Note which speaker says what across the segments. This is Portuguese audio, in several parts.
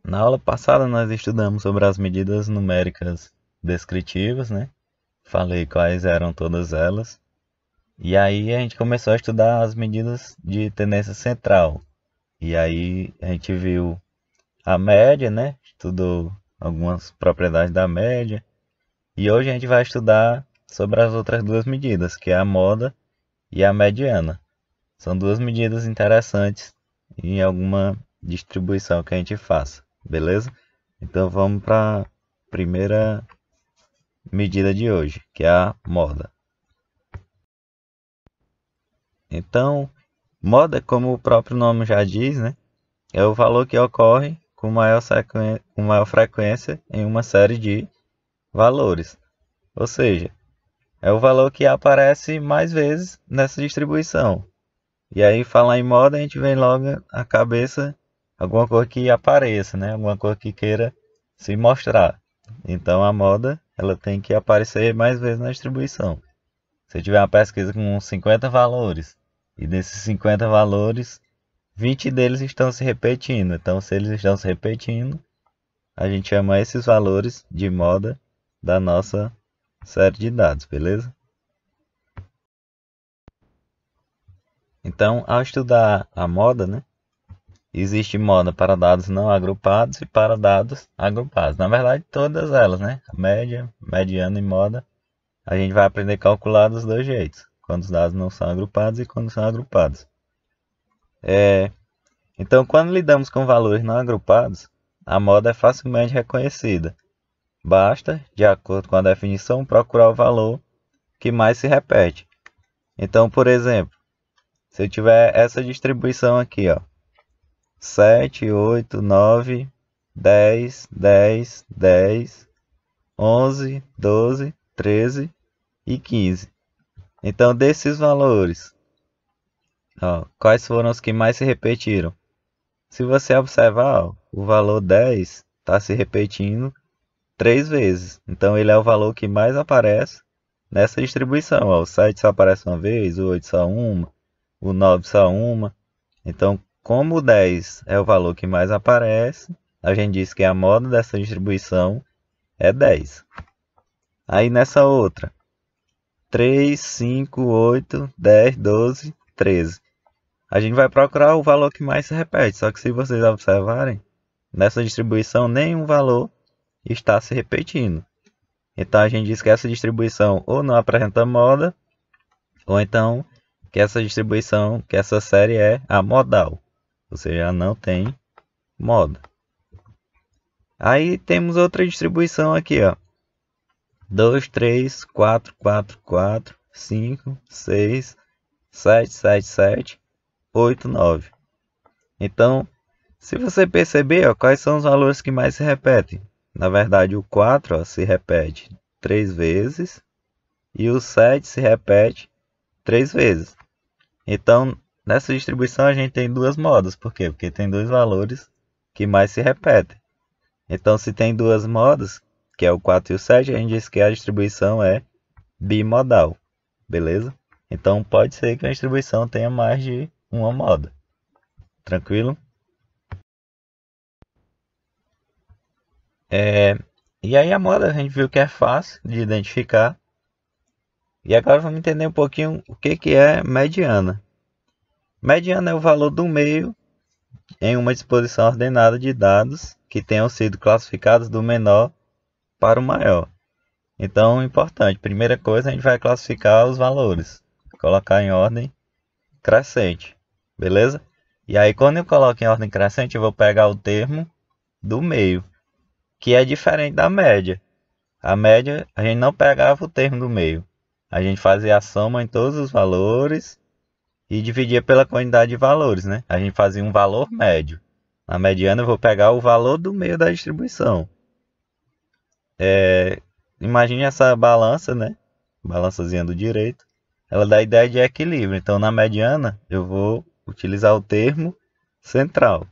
Speaker 1: Na aula passada nós estudamos sobre as medidas numéricas descritivas, né? Falei quais eram todas elas. E aí a gente começou a estudar as medidas de tendência central. E aí a gente viu a média, né? Estudou algumas propriedades da média. E hoje a gente vai estudar sobre as outras duas medidas, que é a moda e a mediana. São duas medidas interessantes em alguma distribuição que a gente faça, beleza? Então vamos para a primeira medida de hoje, que é a moda. Então, moda, como o próprio nome já diz, né, é o valor que ocorre com maior frequência em uma série de valores. Ou seja, é o valor que aparece mais vezes nessa distribuição. E aí, falar em moda, a gente vem logo à cabeça alguma coisa que apareça, né? Alguma coisa que queira se mostrar. Então, a moda, ela tem que aparecer mais vezes na distribuição. Se tiver uma pesquisa com 50 valores, e desses 50 valores, 20 deles estão se repetindo. Então, se eles estão se repetindo, a gente chama esses valores de moda da nossa série de dados, beleza? Então, ao estudar a moda, né, existe moda para dados não agrupados e para dados agrupados. Na verdade, todas elas, né? A média, mediana e moda, a gente vai aprender a calcular dos dois jeitos. Quando os dados não são agrupados e quando são agrupados. Então, quando lidamos com valores não agrupados, a moda é facilmente reconhecida. Basta, de acordo com a definição, procurar o valor que mais se repete. Então, por exemplo, se eu tiver essa distribuição aqui, ó, 7, 8, 9, 10, 10, 10, 11, 12, 13 e 15. Então, desses valores, ó, quais foram os que mais se repetiram? Se você observar, ó, o valor 10 está se repetindo 3 vezes. Então, ele é o valor que mais aparece nessa distribuição. Ó, o 7 só aparece uma vez, o 8 só uma, o 9 só uma. Então, como o 10 é o valor que mais aparece, a gente diz que a moda dessa distribuição é 10. Aí nessa outra, 3, 5, 8, 10, 12, 13. A gente vai procurar o valor que mais se repete, só que se vocês observarem, nessa distribuição nenhum valor está se repetindo. Então a gente diz que essa distribuição ou não apresenta moda, ou então que essa distribuição, que essa série é amodal, ou seja, não tem moda. Aí temos outra distribuição aqui, ó. 2, 3, 4, 4, 4, 5, 6, 7, 7, 7, 8, 9. Então, se você perceber, ó, quais são os valores que mais se repetem? Na verdade, o 4 ó, se repete 3 vezes e o 7 se repete 3 vezes. Então, nessa distribuição a gente tem duas modas. Por quê? Porque tem dois valores que mais se repetem. Então, se tem duas modas, que é o 4 e o 7, a gente diz que a distribuição é bimodal. Beleza? Então, pode ser que a distribuição tenha mais de uma moda. Tranquilo? E aí a moda a gente viu que é fácil de identificar. E agora vamos entender um pouquinho o que é mediana. Mediana é o valor do meio em uma disposição ordenada de dados que tenham sido classificados do menor para o maior. Então, importante, primeira coisa, a gente vai classificar os valores, colocar em ordem crescente, beleza? E aí, quando eu coloco em ordem crescente, eu vou pegar o termo do meio, que é diferente da média. A média, a gente não pegava o termo do meio. A gente fazia a soma em todos os valores e dividia pela quantidade de valores, né? A gente fazia um valor médio. Na mediana eu vou pegar o valor do meio da distribuição. Imagine essa balança, né? Balançazinha do direito. Ela dá a ideia de equilíbrio. Então, na mediana, eu vou utilizar o termo central.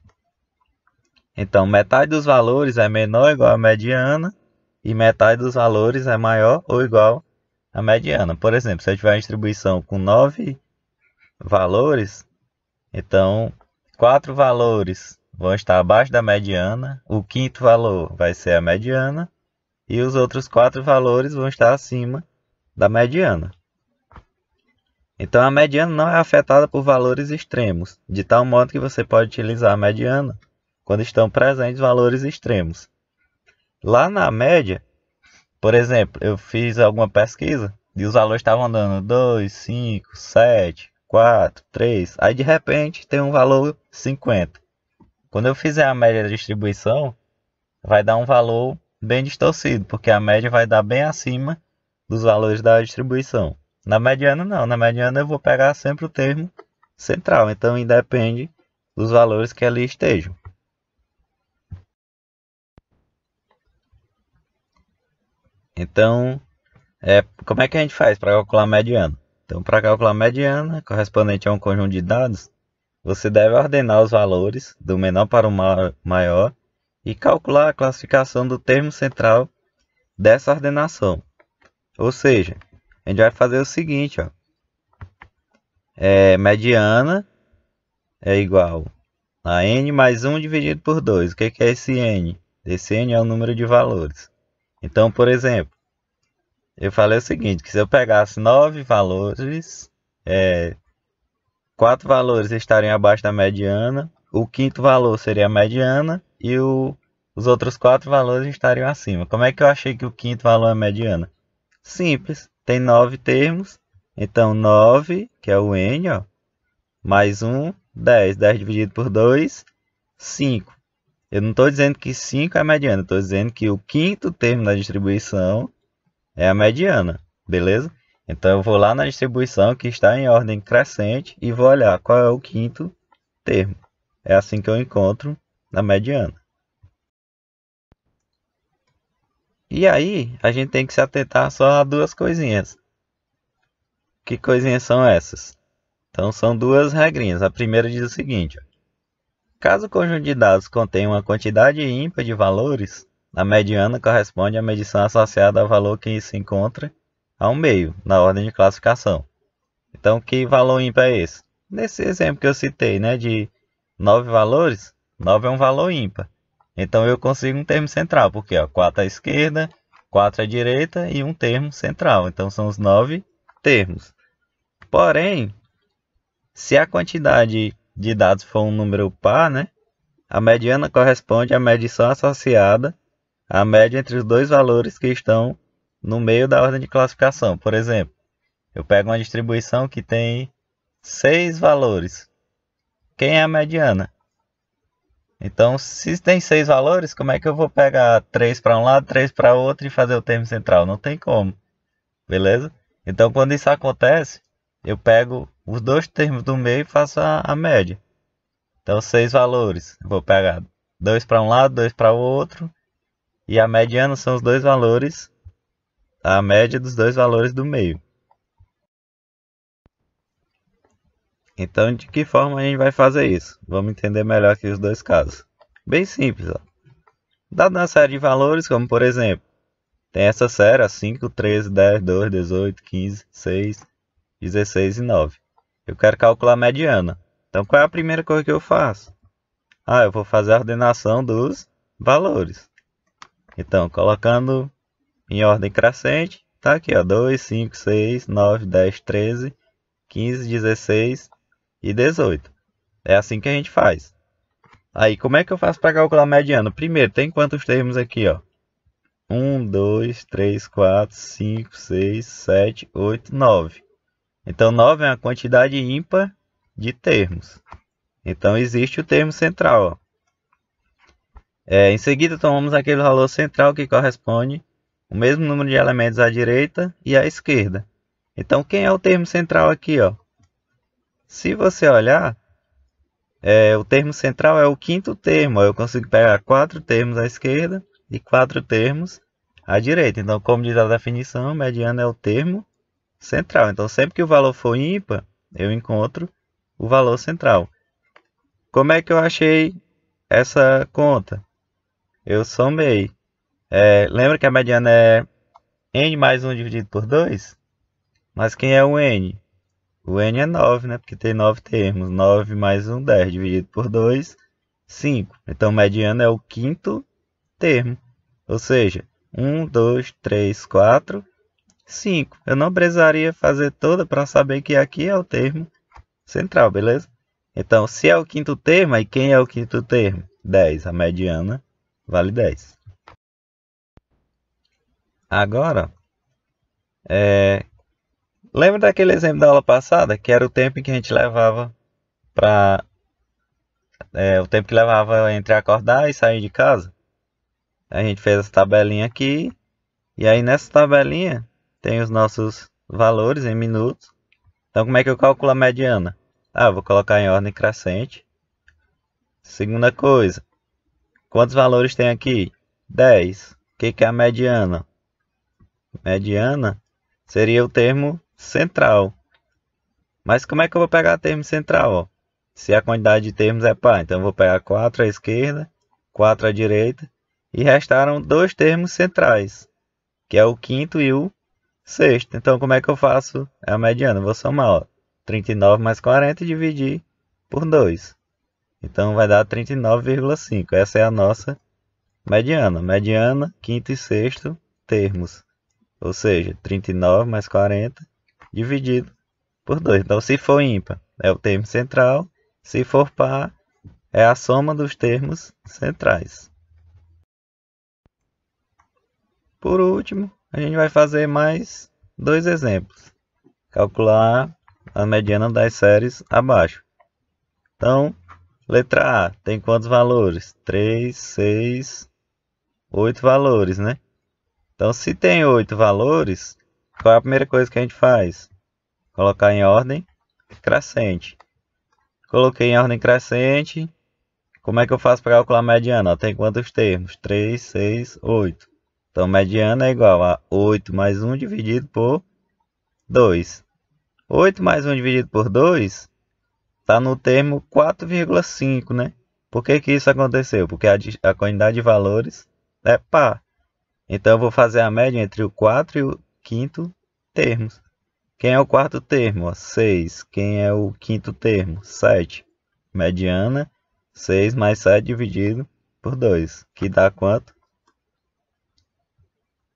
Speaker 1: Então, metade dos valores é menor ou igual à mediana e metade dos valores é maior ou igual à mediana. Por exemplo, se eu tiver uma distribuição com 9 valores, então 4 valores vão estar abaixo da mediana, o quinto valor vai ser a mediana, e os outros 4 valores vão estar acima da mediana. Então a mediana não é afetada por valores extremos, de tal modo que você pode utilizar a mediana quando estão presentes valores extremos. Lá na média, por exemplo, eu fiz alguma pesquisa e os valores estavam dando 2, 5, 7, 4, 3, aí de repente tem um valor 50. Quando eu fizer a média da distribuição, vai dar um valor bem distorcido, porque a média vai dar bem acima dos valores da distribuição. Na mediana não, na mediana eu vou pegar sempre o termo central, então independe dos valores que ali estejam. Então, como é que a gente faz para calcular a mediana? Então, para calcular a mediana, correspondente a um conjunto de dados, você deve ordenar os valores do menor para o maior e calcular a classificação do termo central dessa ordenação. Ou seja, a gente vai fazer o seguinte, ó. Mediana é igual a n mais 1 dividido por 2. O que é esse n? Esse n é o número de valores. Então, por exemplo, eu falei o seguinte, que se eu pegasse 9 valores, 4 valores estariam abaixo da mediana, o quinto valor seria a mediana e os outros 4 valores estariam acima. Como é que eu achei que o quinto valor é a mediana? Simples, tem 9 termos, então 9, que é o n, ó, mais 1, 10. 10 dividido por 2, 5. Eu não estou dizendo que 5 é a mediana, estou dizendo que o quinto termo da distribuição é a mediana, beleza? Então eu vou lá na distribuição que está em ordem crescente e vou olhar qual é o quinto termo. É assim que eu encontro a mediana. E aí a gente tem que se atentar só a duas coisinhas. Que coisinhas são essas? Então são duas regrinhas. A primeira diz o seguinte, ó. Caso o conjunto de dados contenha uma quantidade ímpar de valores, a mediana corresponde à medição associada ao valor que se encontra ao meio, na ordem de classificação. Então, que valor ímpar é esse? Nesse exemplo que eu citei, né, de 9 valores, 9 é um valor ímpar. Então, eu consigo um termo central, porque 4 à esquerda, 4 à direita e um termo central. Então, são os 9 termos. Porém, se a quantidade de dados for um número par, né, a mediana corresponde à medição associada à média entre os dois valores que estão no meio da ordem de classificação. Por exemplo, eu pego uma distribuição que tem 6 valores. Quem é a mediana? Então, se tem 6 valores, como é que eu vou pegar 3 para um lado, 3 para o outro e fazer o termo central? Não tem como. Beleza? Então, quando isso acontece, eu pego os dois termos do meio e faço a média. Então, 6 valores. Eu vou pegar 2 para um lado, 2 para o outro. E a mediana são os dois valores, a média dos dois valores do meio. Então, de que forma a gente vai fazer isso? Vamos entender melhor aqui os dois casos. Bem simples, ó. Dada uma série de valores, como por exemplo, tem essa série, 5, 13, 10, 2, 18, 15, 6, 16 e 9. Eu quero calcular a mediana. Então, qual é a primeira coisa que eu faço? Eu vou fazer a ordenação dos valores. Então, colocando em ordem crescente, tá aqui, ó, 2, 5, 6, 9, 10, 13, 15, 16 e 18. É assim que a gente faz. Aí, como é que eu faço para calcular a mediana? Primeiro, tem quantos termos aqui, ó? 1, 2, 3, 4, 5, 6, 7, 8, 9. Então, 9 é uma quantidade ímpar de termos. Então, existe o termo central, ó. Em seguida, tomamos aquele valor central que corresponde ao mesmo número de elementos à direita e à esquerda. Então, quem é o termo central aqui, ó? Se você olhar, o termo central é o quinto termo. Eu consigo pegar 4 termos à esquerda e 4 termos à direita. Então, como diz a definição, mediana é o termo central. Então, sempre que o valor for ímpar, eu encontro o valor central. Como é que eu achei essa conta? Eu somei. Lembra que a mediana é n mais 1 dividido por 2? Mas quem é o n? O n é 9, né? Porque tem 9 termos. 9 mais 1, 10 dividido por 2, 5. Então, mediana é o quinto termo. Ou seja, 1, 2, 3, 4, 5. Eu não precisaria fazer toda para saber que aqui é o termo central, beleza? Então, se é o quinto termo, aí quem é o quinto termo? 10. A mediana vale 10. Agora, lembra daquele exemplo da aula passada, que era o tempo em que a gente levava para o tempo que levava entre acordar e sair de casa? A gente fez essa tabelinha aqui, e aí nessa tabelinha tem os nossos valores em minutos. Então, como é que eu calculo a mediana? Vou colocar em ordem crescente. Segunda coisa, quantos valores tem aqui? 10. O que é a mediana? Mediana seria o termo central. Mas como é que eu vou pegar o termo central? Ó? Se a quantidade de termos é par, então eu vou pegar 4 à esquerda, 4 à direita, e restaram dois termos centrais, que é o quinto e o sexto. Então como é que eu faço a mediana? Eu vou somar, ó, 39 mais 40 e dividir por 2. Então vai dar 39,5. Essa é a nossa mediana. Mediana, quinto e sexto termos. Ou seja, 39 mais 40 dividido por 2. Então, se for ímpar, é o termo central. Se for par, é a soma dos termos centrais. Por último, a gente vai fazer mais dois exemplos. Calcular a mediana das séries abaixo. Então, letra A tem quantos valores? 3, 6, 8 valores, né? Então, se tem 8 valores, qual é a primeira coisa que a gente faz? Colocar em ordem crescente. Coloquei em ordem crescente. Como é que eu faço para calcular a mediana? Tem quantos termos? 3, 6, 8. Então, mediana é igual a 8 mais 1 dividido por 2. 8 mais 1 dividido por 2 está no termo 4,5, né? Por que isso aconteceu? Porque a quantidade de valores é par. Então, eu vou fazer a média entre o 4 e o quinto termos. Quem é o quarto termo? 6. Quem é o quinto termo? 7. Mediana, 6 mais 7 dividido por 2. Que dá quanto?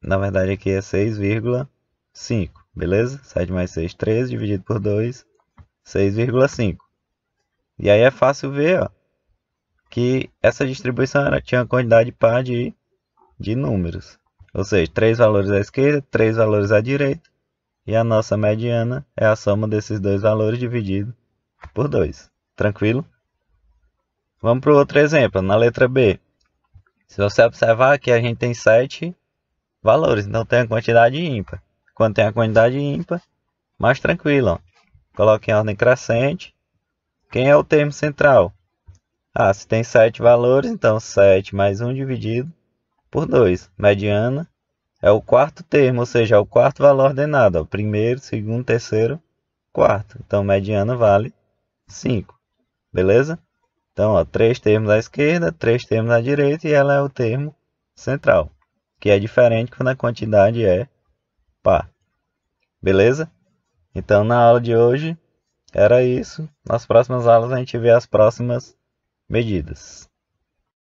Speaker 1: Na verdade, aqui é 6,5. Beleza? 7 mais 6, 13. Dividido por 2, 6,5. E aí é fácil ver, ó, que essa distribuição tinha quantidade par de números. Ou seja, 3 valores à esquerda, 3 valores à direita. E a nossa mediana é a soma desses dois valores dividido por 2. Tranquilo? Vamos para o outro exemplo, na letra B. Se você observar aqui, a gente tem 7 valores, então tem a quantidade ímpar. Quando tem a quantidade ímpar, mais tranquilo. Ó. Coloque em ordem crescente. Quem é o termo central? Se tem 7 valores, então 7 mais 1 dividido por 2. Mediana é o quarto termo, ou seja, é o quarto valor ordenado. Ó. Primeiro, segundo, terceiro, quarto. Então, mediana vale 5. Beleza? Então, ó, 3 termos à esquerda, 3 termos à direita e ela é o termo central, que é diferente quando a quantidade é par. Beleza? Então, na aula de hoje era isso. Nas próximas aulas a gente vê as próximas medidas.